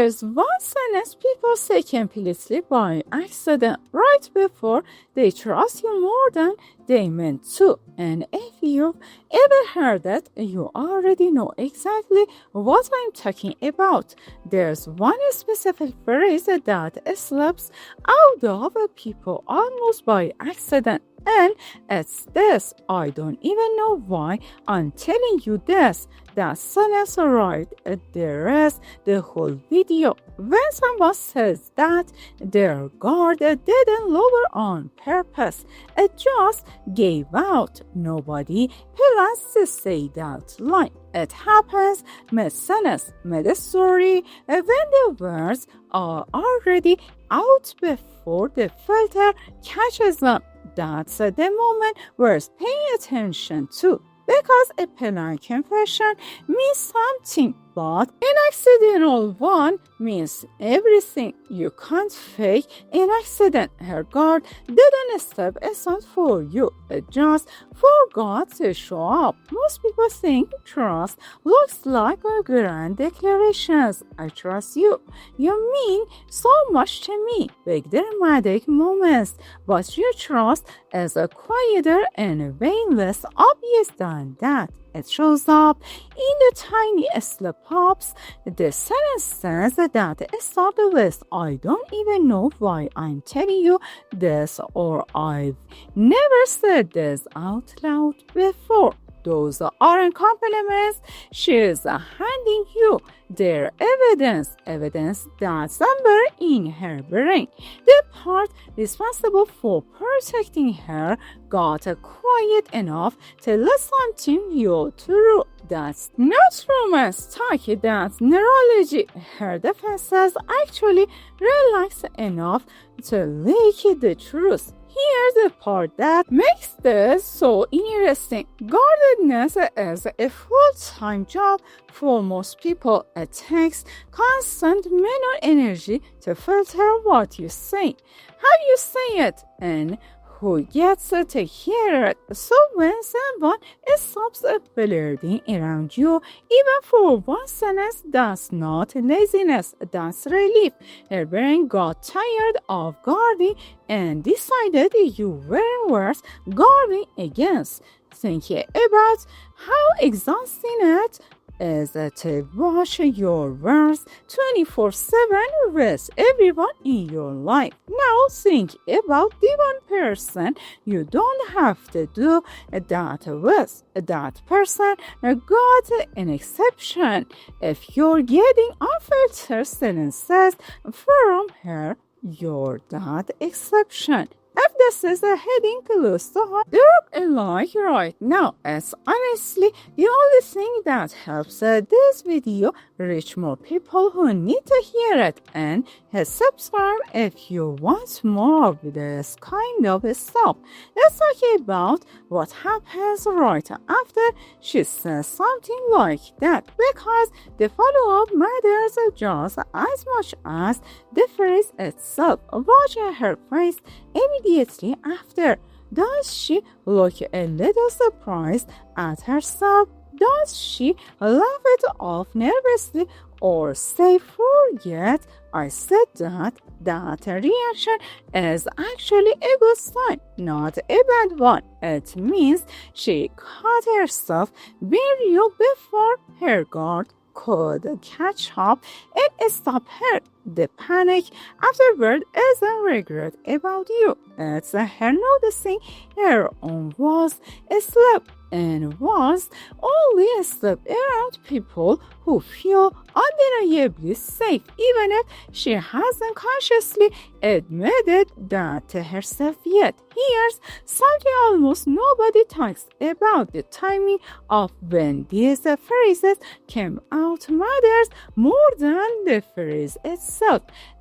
There's one sentence people say completely by accident right before they trust you more than they meant to. And if you've ever heard that, you already know exactly what I'm talking about. There's one specific phrase that slips out of people almost by accident. And it's this: I don't even know why I'm telling you this. That sentence right there is the whole video. When someone says that, their guard didn't lower on purpose. It just gave out. Nobody plans to say that line. It happens mid-sentence, mid-story, when the words are already out before the filter catches them. That's the moment worth paying attention to, because a polite confession means something, but an accidental one means everything. You can't fake an accident. Her guard didn't step aside for you. It just forgot to show up. Most people think trust looks like a grand declarations. I trust you. You mean so much to me. Big dramatic moments. But your trust is a quieter and way less obvious than that. It shows up in the tiny slip-ups. The sentence says that it started with, I don't even know why I'm telling you this, or I've never said this out loud before. Those aren't compliments. She's handing you their evidence that's somewhere in her brain. The part responsible for protecting her got quiet enough to let something feel through. That's not romance talk, that's neurology. Her defenses actually relax enough to leak the truth. Here's the part that makes this so interesting. Guardedness is a full-time job for most people. It takes constant mental energy to filter what you say, how you say it, and who gets to hear it. So when someone stops flirting around you, even for one sentence, that's not laziness, that's relief. Her brain got tired of guarding and decided you were worth guarding against. Think about how exhausting it is to watch your words 24/7 with everyone in your life. Now think about the one person you don't have to do that with. That person got an exception. If you're getting unfiltered sentences from her, you're that exception. If this is a heading close to heart, drop a like right now. It's honestly the only thing that helps this video reach more people who need to hear it. And hit subscribe if you want more of this kind of stuff. Let's talk about what happens right after she says something like that, because the follow-up matters just as much as the phrase itself. Watch her face immediately after. Does she look a little surprised at herself? Does she laugh it off nervously or say, forget I said that? That reaction is actually a good sign, not a bad one. It means she caught herself being real before her guard could catch up and stop her. The panic afterward isn't regret about you. It's her noticing her own was a slip, and was only a slip around people who feel undeniably safe, even if she hasn't consciously admitted that to herself yet. Here's something almost nobody talks about: the timing of when these phrases came out matters more than the phrase itself.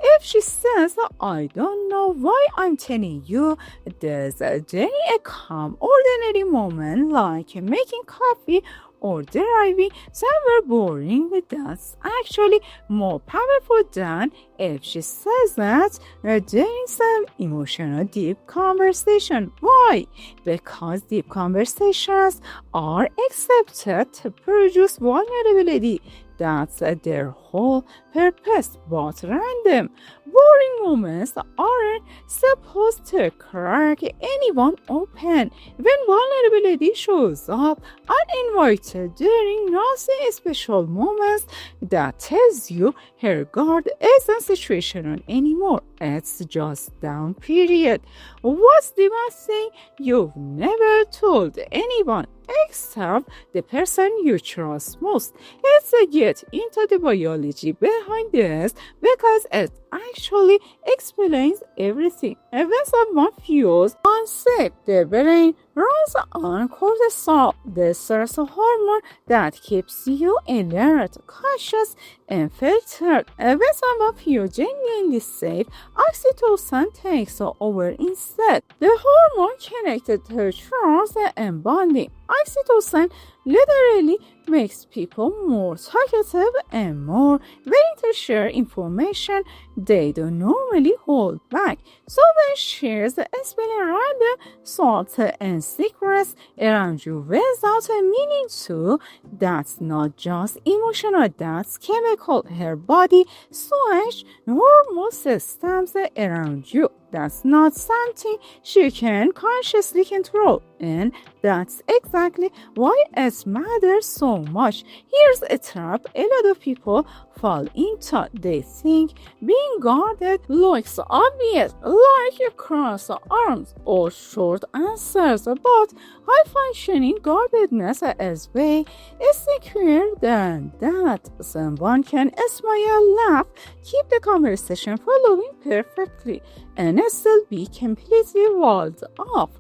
If she says, I don't know why I'm telling you this during a calm, ordinary moment like making coffee or driving somewhere boring, that's actually more powerful than if she says that during some emotional deep conversation. Why? Because deep conversations are accepted to produce vulnerability. That's their whole purpose, but random. Boring moments aren't supposed to crack anyone open. When vulnerability shows up uninvited during nothing special moments, that tells you her guard isn't situational anymore. It's just down period. What's the one thing you've never told anyone except the person you trust most? Let's get into the biology behind this because it actually explains everything. And when someone feels unsafe, their brain runs on cortisol, the stress hormone that keeps you alert, conscious, and filtered. And when someone feels genuinely safe, oxytocin takes over instead. The hormone connected to trust and bonding. Oxytocin literally makes people more talkative and more willing to share information they don't normally hold back. So when shares explain random thoughts and secrets around you without a meaning to, that's not just emotional, that's chemical. Her body switch normal systems around you. That's not something she can consciously control. And that's exactly why it matters so much. Here's a trap a lot of people fall into. They think being guarded looks obvious, like crossed arms or short answers, but high-functioning guardedness is way secure than that. Someone can smile, laugh, keep the conversation flowing perfectly, and still be completely walled off.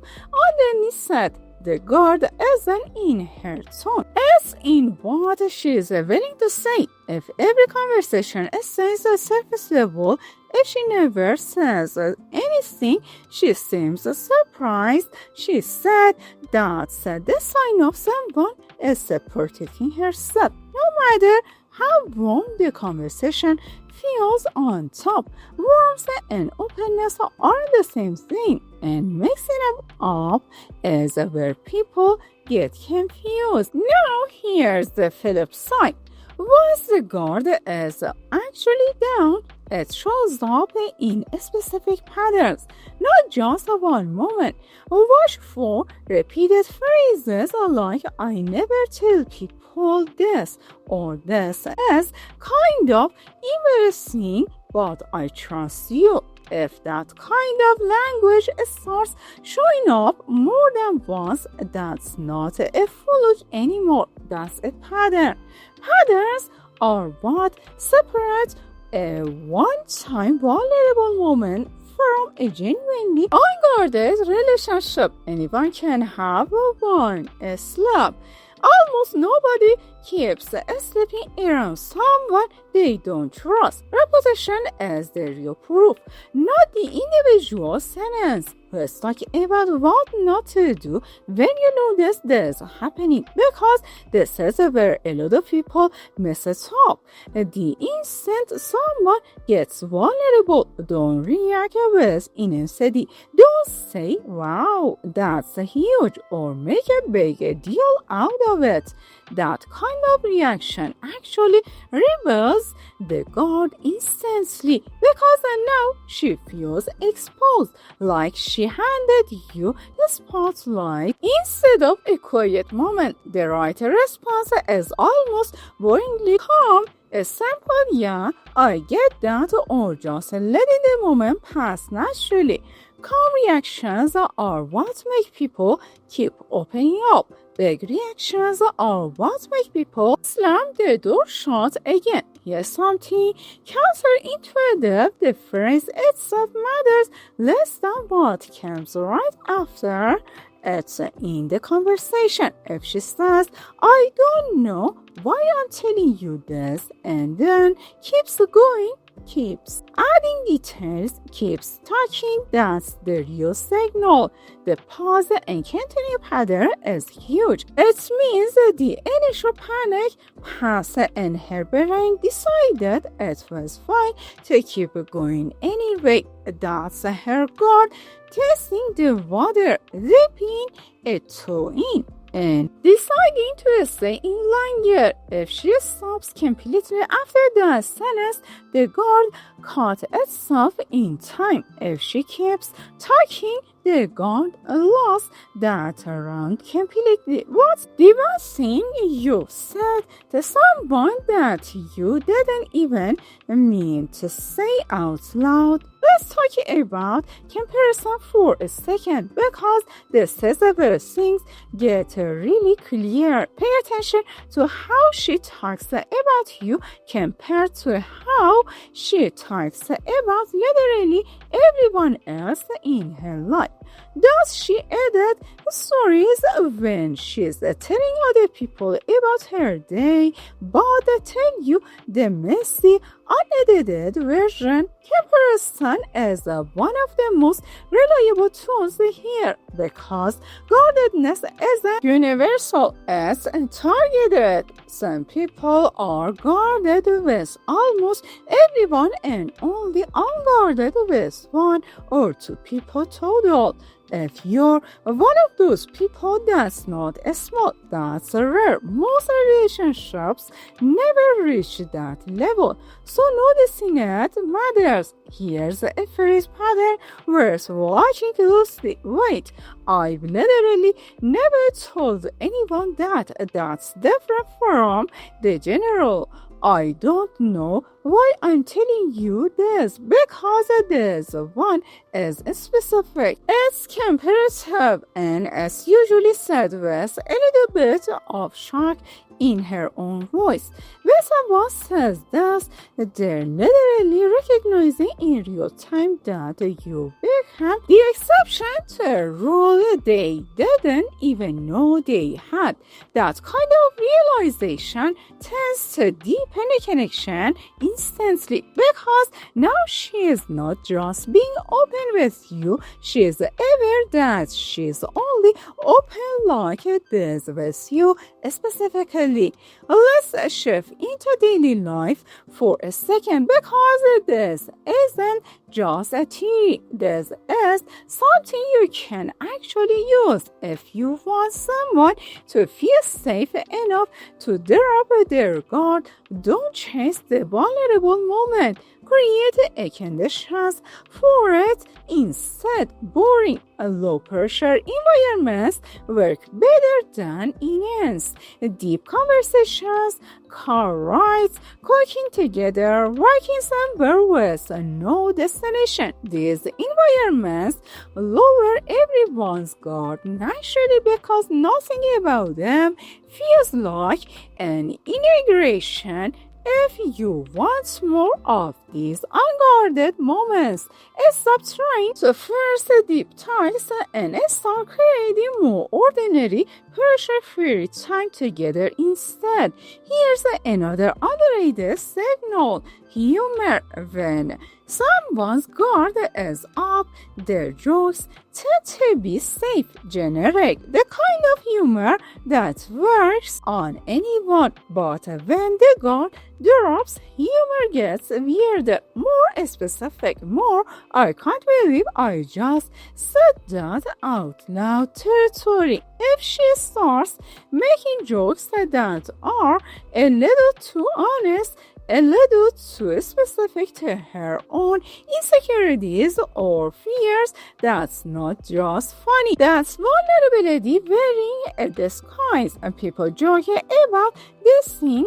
Underneath said, the guard isn't in her tone, it's in what she is willing to say. If every conversation stays at surface level, if she never says anything, she seems surprised. She said that's the sign of someone is protecting herself. No matter how warm the conversation feels on top, warmth and openness are the same thing, and mixing them up is where people get confused. Now here's the flip side. Once the guard is actually down, it shows up in specific patterns, not just one moment. Watch for repeated phrases like "I never tell people this" or "This is kind of embarrassing, but I trust you." If that kind of language starts showing up more than once, that's not a fluke anymore. That's a pattern. Patterns are what separate a one-time vulnerable moment from a genuinely unguarded relationship. Anyone can have one, a slap. Almost nobody keeps sleeping around someone they don't trust. Reputation is the real proof, not the individual sentence. Let's talk about what not to do when you notice this happening, because this is where a lot of people mess it up. The instant someone gets vulnerable, don't react with intensity. Don't say, "Wow, that's huge," or make a big deal out of it. That kind of reaction actually rebels the guard instantly, because now she feels exposed, like she handed you the spotlight instead of a quiet moment. The right response is almost boringly calm. A simple "yeah, I get that," or just letting the moment pass naturally. Calm reactions are what make people keep opening up. Big reactions are what make people slam the door shut again. Here's something counterintuitive. The phrase itself matters less than what comes right after it in the conversation. If she says, "I don't know why I'm telling you this," and then keeps going, keeps adding details, keeps touching, that's the real signal. The pause and continue pattern is huge. It means that the initial panic passed and her brain decided it was fine to keep going anyway. That's her guard testing the water, dipping a toe in. and deciding to stay in longer. If she stops completely after the sentence, the guard caught itself in time. If she keeps talking, the guard lost that round completely. What's the best thing you said to someone that you didn't even mean to say out loud? Let's talk about comparison for a second because this is where things get really clear. Pay attention to how she talks about you compared to how she talks about literally everyone else in her life. Does she edit stories when she's telling other people about her day, but tell you the messy, unedited version? Comparison is one of the most reliable tools here because guardedness isn't universal, it's targeted. Some people are guarded with almost everyone and only unguarded with one or two people total. If you're one of those people, that's not small, that's rare. Most relationships never reach that level, so noticing it matters. Here's a phrase pattern worth watching closely. Wait, I've literally never told anyone that. That's different from the general. I don't know why I'm telling you this because this one is specific. It's comparative and it's usually said with a little bit of shock in her own voice. When someone says this, they're literally recognizing in real time that you become the exception to a rule they didn't even know they had. That kind of realization tends to deepen the connection instantly because now she is not just being open with you, she is aware that she's only open like this with you specifically. Let's shift into daily life for a second because this isn't just a theory. This is something you can actually use if you want someone to feel safe enough to drop their guard. Don't chase the vulnerable moment. Create a conditions for it. Instead, boring, low-pressure environments work better than intense, deep conversations, car rides, cooking together, working somewhere with no destination. These environments lower everyone's guard naturally because nothing about them feels like an integration. If you want more of these unguarded moments, stop trying to force deep talks and start creating more ordinary, pressure-free time together instead. Here's another underrated signal: humor. When someone's guard is up, their jokes tend to be safe, generic, the kind of humor that works on anyone. But when the guard drops, humor gets weirder, more specific, more "I can't believe I just said that out loud" territory. If she starts making jokes that are a little too honest, a little too specific to her own insecurities or fears, that's not just funny. That's vulnerability wearing a disguise. And people joke about these things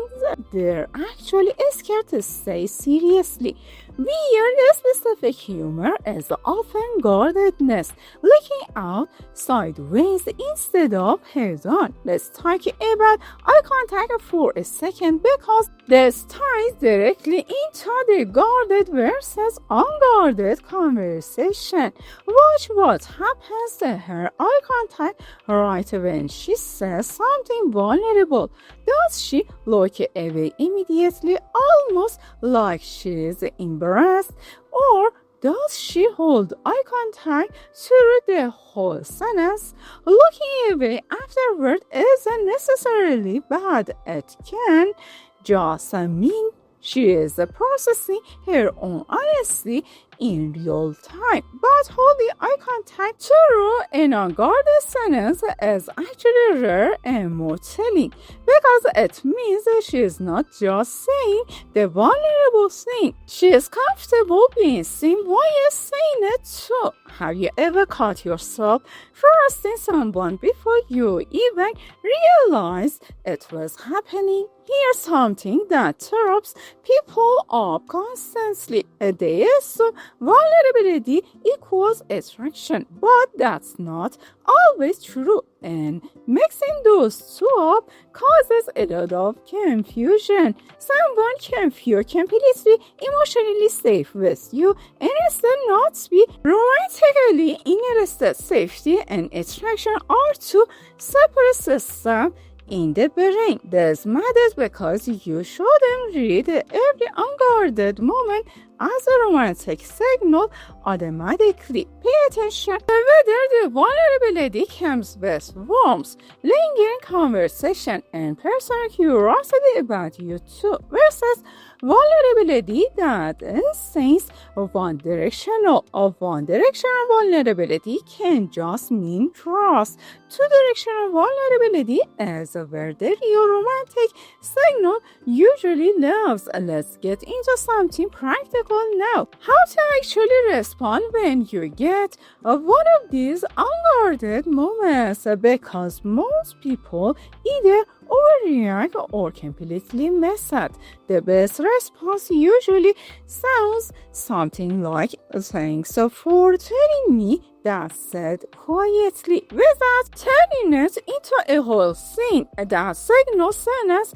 they're actually scared to say seriously. Weird specific humor is often guardedness, looking out sideways instead of head on. Let's talk about eye contact for a second because this ties directly into the guarded versus unguarded conversation. Watch what happens to her eye contact right when she says something vulnerable. Does she look away immediately, almost like she's embarrassed, or does she hold eye contact through the whole sentence? Looking away afterward isn't necessarily bad. It can just mean she is processing her own honesty in real time. But holding eye contact through an unguarded sentence is actually rare and more telling because it means that she is not just saying the vulnerable thing. She is comfortable being seen while saying it too. Have you ever caught yourself trusting someone before you even realized it was happening? Here's something that trips people up constantly. They assume vulnerability equals attraction, but that's not always true, and mixing those two up causes a lot of confusion. Someone can feel completely emotionally safe with you and still not be romantically interested. Safety and attraction are two separate systems in the brain. This matters because you shouldn't read every unguarded moment as a romantic signal automatically. Pay attention to whether the vulnerability comes with warmth, lingering conversation, and personal curiosity about you too, versus vulnerability that seems one-directional. One-directional vulnerability can just mean trust. Two-directional vulnerability is where the real romantic signal usually lives. Let's get into something practical now. How to actually respond when you get one of these unguarded moments, because most people either overreact or completely miss it. The best response usually sounds something like, "Thanks for telling me that," said quietly without turning it into a whole scene. That signal sentence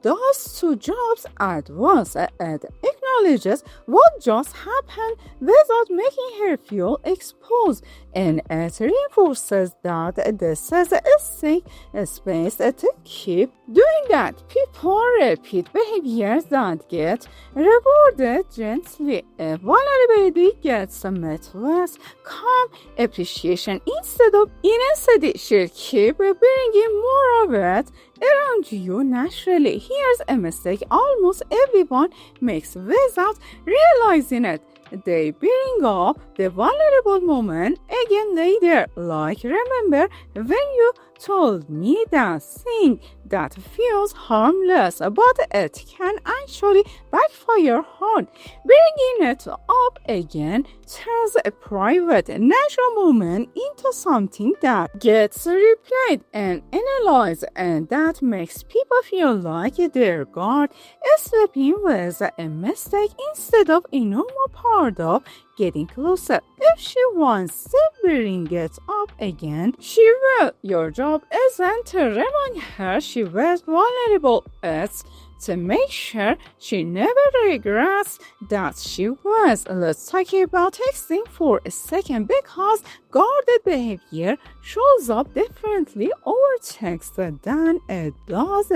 does two jobs at once. It acknowledges what just happened without making her feel exposed, and it reinforces that this is a safe space to keep doing that. People repeat behaviors that get rewarded gently. If vulnerability gets met with calm appreciation instead of intensity, she'll keep bringing more of it around you naturally. Here's a mistake almost everyone makes without realizing it. They bring up the vulnerable moment again later, like, "Remember when you told me that thing?" That feels harmless, but it can actually backfire hard. Bringing it up again turns a private, natural moment into something that gets replayed and analyzed, and that makes people feel like their guard is slipping with a mistake instead of a normal part of getting closer. If she wants to bring it up again, she will. Your job isn't to remind her she was vulnerable. It's to make sure she never regrets that she was. Let's talk about texting for a second, because guarded behavior shows up differently over text than it does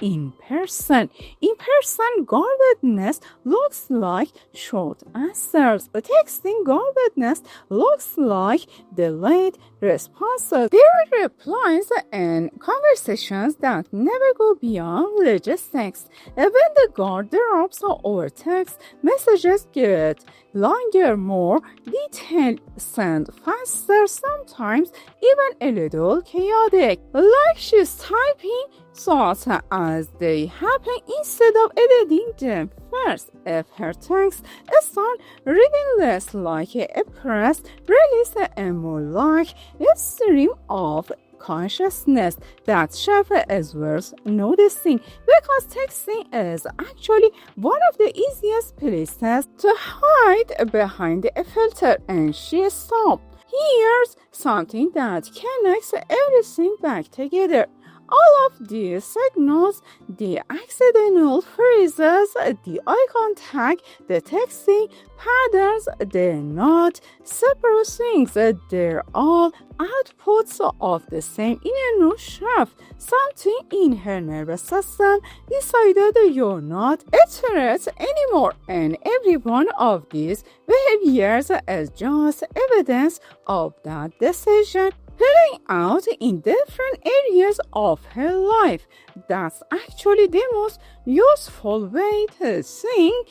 in person. In person, guardedness looks like short answers. Texting guardedness looks like delayed responses. There are replies and conversations that never go beyond logistics. When the guard drops over text, messages get longer, more detailed, sent faster, sometimes even a little chaotic, like she's typing thoughts as they happen instead of editing them first. If her texts start reading less like a press release and more like a stream of consciousness, that shift is worth noticing, because texting is actually one of the easiest places to hide behind a filter. And she stopped. Here's something that connects everything back together. All of these signals, the accidental phrases, the eye contact, the texting patterns, they're not separate things. They're all outputs of the same inner shift. Something in her nervous system decided you're not a threat anymore, and every one of these behaviors is just evidence of that decision. playing out in different areas of her life. That's actually the most useful way to think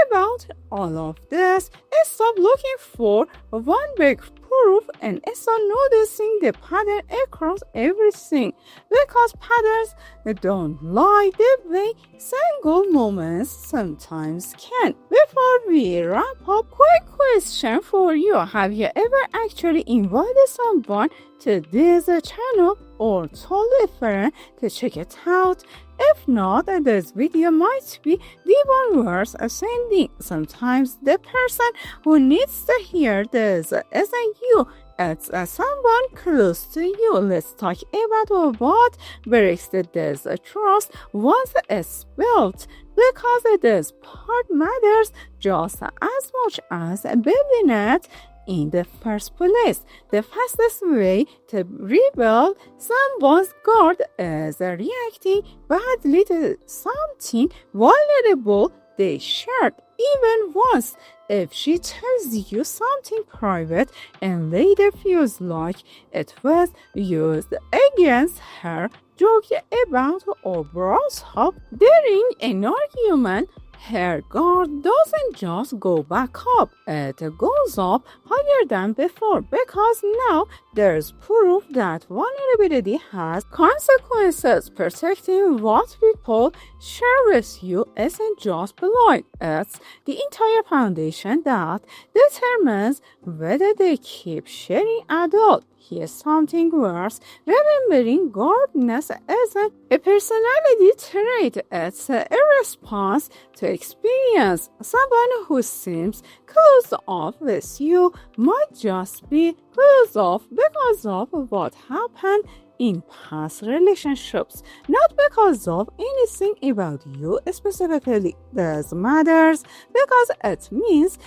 about all of this. Stop looking for one big proof and start noticing the pattern across everything, because patterns don't lie the way single moments sometimes can. Before we wrap up, quick question for you. Have you ever actually invited someone to this channel or told a friend to check it out? If not, this video might be the one worth sending. Sometimes the person who needs to hear this isn't you, it's someone close to you. Let's talk about what breaks this trust once it's built, because this part matters just as much as building it in the first place. The fastest way to rebuild someone's guard is reacting badly to something vulnerable they shared even once. If she tells you something private and later feels like it was used against her, joke about or brought up during an argument, her guard doesn't just go back up, it goes up higher than before, because now there's proof that vulnerability has consequences. Protecting what people share with you isn't just polite, it's the entire foundation that determines whether they keep sharing at all. Here's something worse. Remembering guardedness isn't a personality trait, it's a response to experience. Someone who seems closed off with you might just be closed off because of what happened in past relationships, not because of anything about you specifically. This matters because it means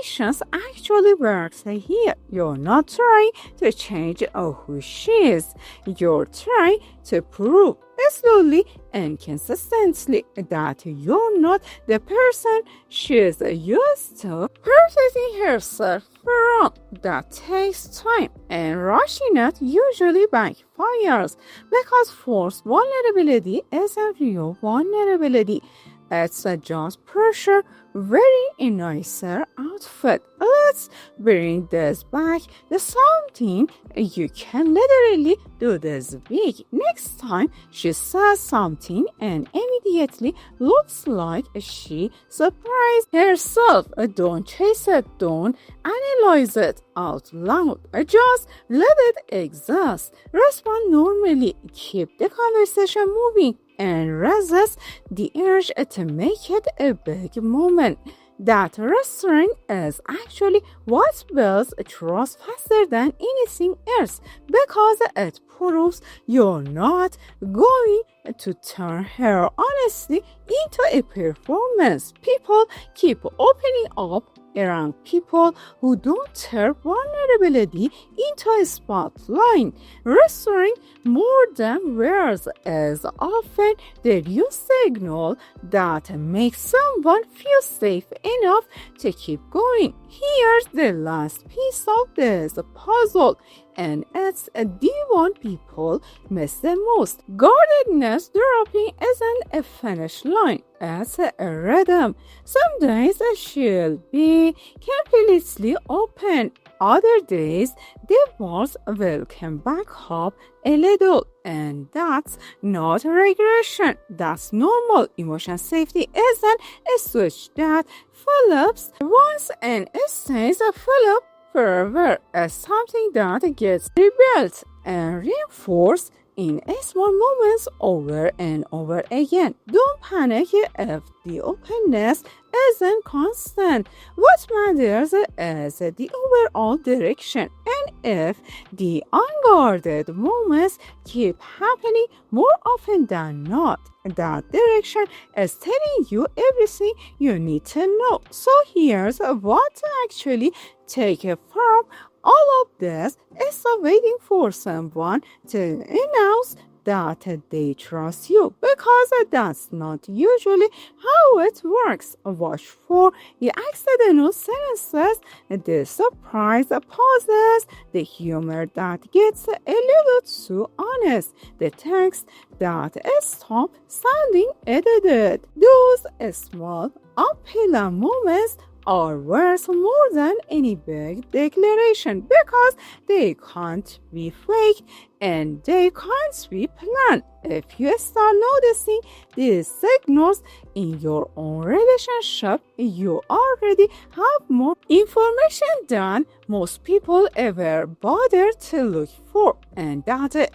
patience actually works here. You're not trying to change who she is. You're trying to prove slowly and consistently that you're not the person she's used to protecting herself from. That takes time, and rushing it usually backfires, because forced vulnerability isn't real vulnerability. It's just pressure wearing a nicer outfit. Let's bring this back to something you can literally do this week. Next time she says something and immediately looks like she surprised herself, don't chase it, don't analyze it out loud. Just let it exist. Respond normally. Keep the conversation moving and resist the urge to make it a big moment. That restraint is actually what builds trust faster than anything else, because it proves you're not going to turn her honesty into a performance. People keep opening up around people who don't turn vulnerability into a spotlight. Restoring more than words is often the real signal that makes someone feel safe enough to keep going. Here's the last piece of this puzzle, and it's the one people miss the most. Guardedness dropping isn't a finish line, it's a rhythm. Some days she'll be completely open. Other days, the walls will come back up a little, and that's not regression. That's normal. Emotional safety isn't a switch that flips once and stays flip forever. It's something that gets rebuilt and reinforced in small moments over and over again. Don't panic if the openness isn't constant. What matters is the overall direction, and if the unguarded moments keep happening more often than not, that direction is telling you everything you need to know. So here's what to actually take from all of this. Stop waiting for someone to announce that they trust you, because that's not usually how it works. Watch for the accidental sentences, the surprise pauses, the humor that gets a little too honest, the text that stop sounding edited. Those small uphill moments are worth more than any big declaration, because they can't be fake and they can't be planned. If you start noticing these signals in your own relationship, you already have more information than most people ever bother to look for, and that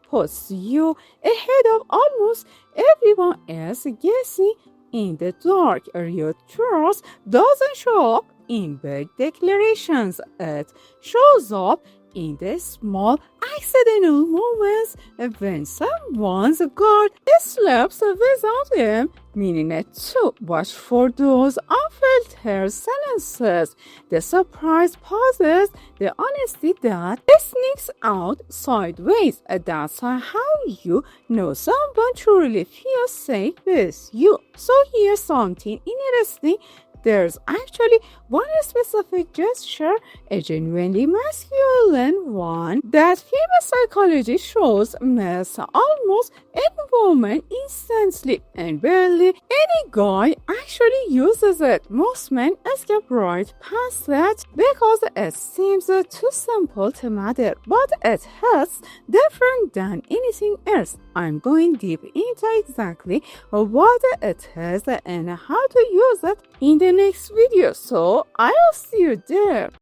puts you ahead of almost everyone else guessing in the dark. Your trust doesn't show up in big declarations. It shows up in the small accidental moments when someone's guard slips without them meaning it to. Watch for those unfiltered sentences, the surprise pauses, the honesty that sneaks out sideways. That's how you know someone truly feels safe with you. So here's something interesting. There's actually one specific gesture, a genuinely masculine one, that female psychology shows miss almost any woman instantly, and barely any guy actually uses it. Most men skip right past that because it seems too simple to matter, but it hits different than anything else. I'm going deep into exactly what it is and how to use it in the next video, so I'll see you there.